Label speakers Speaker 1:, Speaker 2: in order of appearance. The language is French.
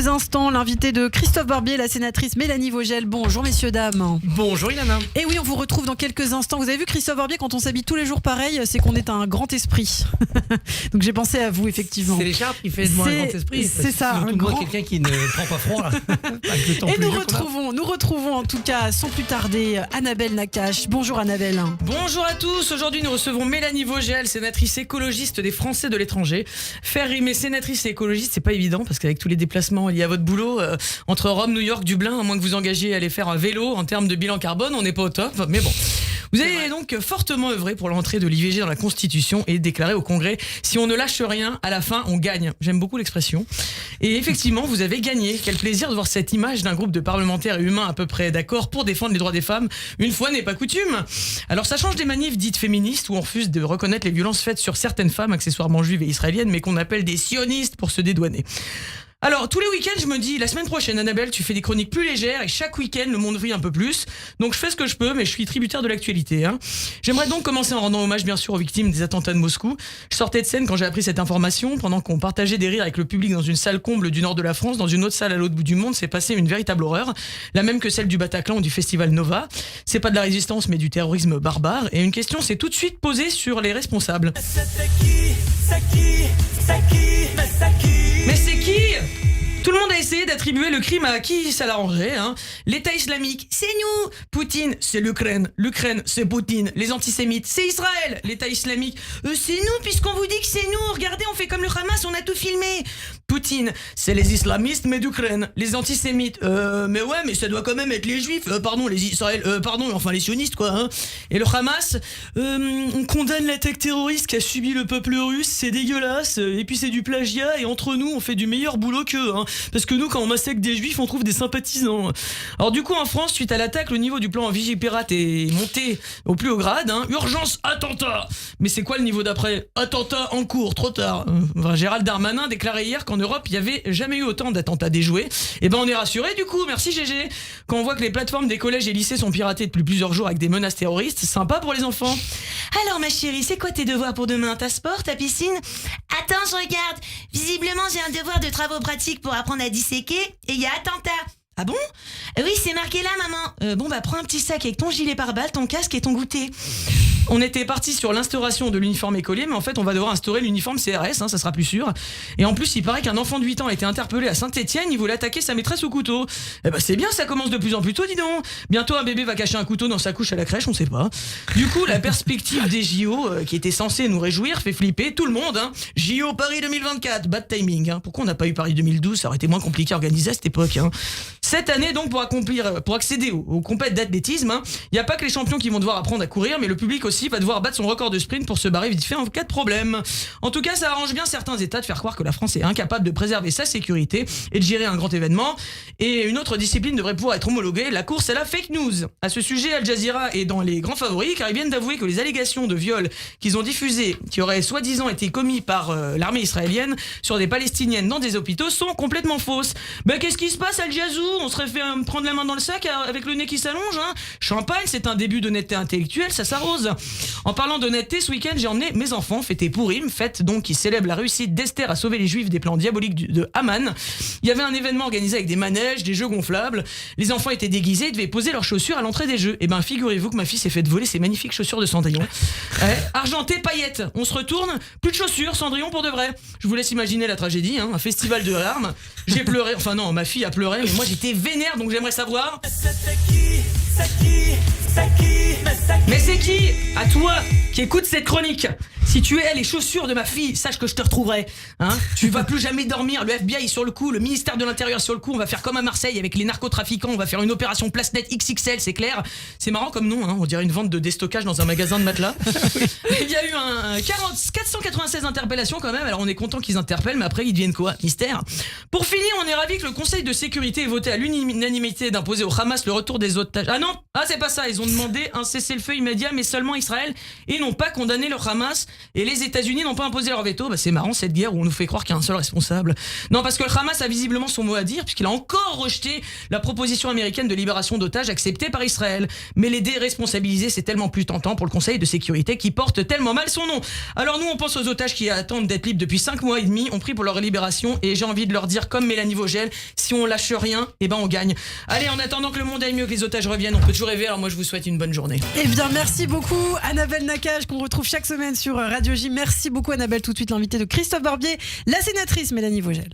Speaker 1: Instants, l'invité de Christophe Barbier, la sénatrice Mélanie Vogel. Bonjour messieurs, dames.
Speaker 2: Bonjour Ilana.
Speaker 1: Et oui, on vous retrouve dans quelques instants. Vous avez vu Christophe Barbier, quand on s'habille tous les jours pareil, c'est qu'on est un grand esprit. Donc j'ai pensé à vous, effectivement.
Speaker 2: C'est l'écharpe qui fait de moi un grand esprit.
Speaker 1: C'est ça, un
Speaker 2: grand...
Speaker 1: grand...
Speaker 2: quelqu'un qui ne prend pas froid là. Avec le temps
Speaker 1: Et
Speaker 2: pluvieux
Speaker 1: nous retrouvons en tout cas, sans plus tarder, Annabelle Nakache. Bonjour Annabelle.
Speaker 3: Bonjour à tous, aujourd'hui nous recevons Mélanie Vogel, sénatrice écologiste des Français de l'étranger. Faire rimer sénatrice et écologiste, c'est pas évident parce qu'avec tous les déplacements liés à votre boulot, entre Rome, New York, Dublin, à moins que vous engagiez à aller faire un vélo, en termes de bilan carbone, on n'est pas au top, mais bon. Vous avez donc fortement œuvré pour l'entrée de l'IVG dans la Constitution et déclaré au Congrès, si on ne lâche rien, à la fin on gagne. J'aime beaucoup l'expression. Et effectivement, vous avez gagné. Quel plaisir de voir cette image d'un groupe de parlementaires et humains à peu près d'accord pour défendre les droits des femmes. Une fois n'est pas coutume. Alors ça change des manifs dites féministes où on refuse de reconnaître les violences faites sur certaines femmes, accessoirement juives et israéliennes, mais qu'on appelle des sionistes pour se dédouaner. Alors, tous les week-ends, je me dis, la semaine prochaine, Annabelle, tu fais des chroniques plus légères et chaque week-end, le monde brille un peu plus. Donc, je fais ce que je peux, mais je suis tributaire de l'actualité. J'aimerais donc commencer en rendant hommage, bien sûr, aux victimes des attentats de Moscou. Je sortais de scène quand j'ai appris cette information. Pendant qu'on partageait des rires avec le public dans une salle comble du nord de la France, dans une autre salle à l'autre bout du monde, s'est passée une véritable horreur. La même que celle du Bataclan ou du festival Nova. C'est pas de la résistance, mais du terrorisme barbare. Et une question s'est tout de suite posée sur les responsables. Mais c'est qui ? Tout le monde a essayé d'attribuer le crime à qui ça l'arrangeait. L'État islamique, c'est nous. Poutine, c'est l'Ukraine. L'Ukraine, c'est Poutine. Les antisémites, c'est Israël. L'État islamique, c'est nous puisqu'on vous dit que c'est nous. Regardez, on fait comme le Hamas, on a tout filmé. Poutine, c'est les islamistes mais d'Ukraine. Les antisémites, mais ouais, mais ça doit quand même être les juifs. Pardon, les Israël, enfin les sionistes quoi. Et le Hamas, on condamne l'attaque terroriste qu'a subi le peuple russe. C'est dégueulasse. Et puis c'est du plagiat. Et entre nous, on fait du meilleur boulot qu'eux. Parce que nous, quand on massacre des juifs, on trouve des sympathisants. Alors du coup, en France, suite à l'attaque, le niveau du plan Vigipirate est monté au plus haut grade. Urgence, attentat. Mais c'est quoi le niveau d'après ? Attentat en cours, trop tard. Gérald Darmanin déclarait hier qu'en Europe, il n'y avait jamais eu autant d'attentats déjoués. Et ben on est rassuré du coup, merci GG. Quand on voit que les plateformes des collèges et lycées sont piratées depuis plusieurs jours avec des menaces terroristes, sympa pour les enfants.
Speaker 4: Alors ma chérie, c'est quoi tes devoirs pour demain ? Ta sport, ta piscine ? Attends, je regarde. Visiblement, j'ai un devoir de travaux pratiques pour apprendre à disséquer et il y a attentat.
Speaker 3: Ah bon ?
Speaker 4: Oui, c'est marqué là, maman.
Speaker 3: Bon bah prends un petit sac avec ton gilet pare-balles, ton casque et ton goûter. On était parti sur l'instauration de l'uniforme écolier, mais en fait on va devoir instaurer l'uniforme CRS, ça sera plus sûr. Et en plus il paraît qu'un enfant de 8 ans a été interpellé à Saint-Etienne, il voulait attaquer sa maîtresse au couteau. Eh ben c'est bien, ça commence de plus en plus tôt, dis donc. Bientôt un bébé va cacher un couteau dans sa couche à la crèche, on sait pas. Du coup la perspective des JO, qui était censée nous réjouir, fait flipper tout le monde. JO Paris 2024, bad timing. Pourquoi on n'a pas eu Paris 2012 ? Ça aurait été moins compliqué à organiser à cette époque. Cette année donc pour accéder aux compètes d'athlétisme, il n'y a pas que les champions qui vont devoir apprendre à courir, mais le public aussi va devoir battre son record de sprint pour se barrer vite fait en cas de problème. En tout cas, ça arrange bien certains États de faire croire que la France est incapable de préserver sa sécurité et de gérer un grand événement. Et une autre discipline devrait pouvoir être homologuée, la course à la fake news. À ce sujet, Al Jazeera est dans les grands favoris car ils viennent d'avouer que les allégations de viol qu'ils ont diffusées, qui auraient soi-disant été commis par l'armée israélienne sur des Palestiniennes dans des hôpitaux, sont complètement fausses. Qu'est-ce qui se passe, Al Jazou ? On serait fait prendre la main dans le sac avec le nez qui s'allonge. Champagne, c'est un début d'honnêteté intellectuelle, ça s'arrose. En parlant d'honnêteté, ce week-end, j'ai emmené mes enfants fêter Pourim, fête donc qui célèbre la réussite d'Esther à sauver les Juifs des plans diaboliques de Haman. Il y avait un événement organisé avec des manèges, des jeux gonflables. Les enfants étaient déguisés et devaient poser leurs chaussures à l'entrée des jeux. Et figurez-vous que ma fille s'est fait voler ses magnifiques chaussures de Cendrillon. Argentées, paillettes. On se retourne, plus de chaussures, Cendrillon pour de vrai. Je vous laisse imaginer la tragédie, un festival de larmes. J'ai pleuré, enfin non, ma fille a pleuré, mais moi j'étais vénère, donc j'aimerais savoir... Mais c'est qui, à toi, qui écoute cette chronique ? Si tu es les chaussures de ma fille, sache que je te retrouverai. Tu vas plus jamais dormir. Le FBI est sur le coup, le ministère de l'Intérieur sur le coup. On va faire comme à Marseille avec les narcotrafiquants. On va faire une opération place-net XXL, c'est clair. C'est marrant comme nom, on dirait une vente de déstockage dans un magasin de matelas. Il y a eu 496 interpellations quand même. Alors on est content qu'ils interpellent, mais après ils deviennent quoi ? Mystère. Pour finir, on est ravis que le Conseil de sécurité ait voté à l'unanimité d'imposer au Hamas le retour des otages. Ah non, c'est pas ça. Ils ont demandé un cessez-le-feu immédiat, mais seulement Israël, et n'ont pas condamné le Hamas et les États-Unis n'ont pas imposé leur veto. C'est marrant cette guerre où on nous fait croire qu'il y a un seul responsable. Non, parce que le Hamas a visiblement son mot à dire puisqu'il a encore rejeté la proposition américaine de libération d'otages acceptée par Israël. Mais les déresponsabiliser, c'est tellement plus tentant pour le Conseil de sécurité qui porte tellement mal son nom. Alors nous, on pense aux otages qui attendent d'être libres depuis 5 mois et demi, on prie pour leur libération et j'ai envie de leur dire comme Mélanie Vogel, si on lâche rien, on gagne. Allez, en attendant que le monde aille mieux, que les otages reviennent, on peut toujours rêver. Alors moi, je vous souhaite une bonne journée.
Speaker 1: Eh bien, merci beaucoup Annabelle Nakache qu'on retrouve chaque semaine sur Radio J. Merci beaucoup Annabelle. Tout de suite l'invité de Christophe Barbier, la sénatrice Mélanie Vogel.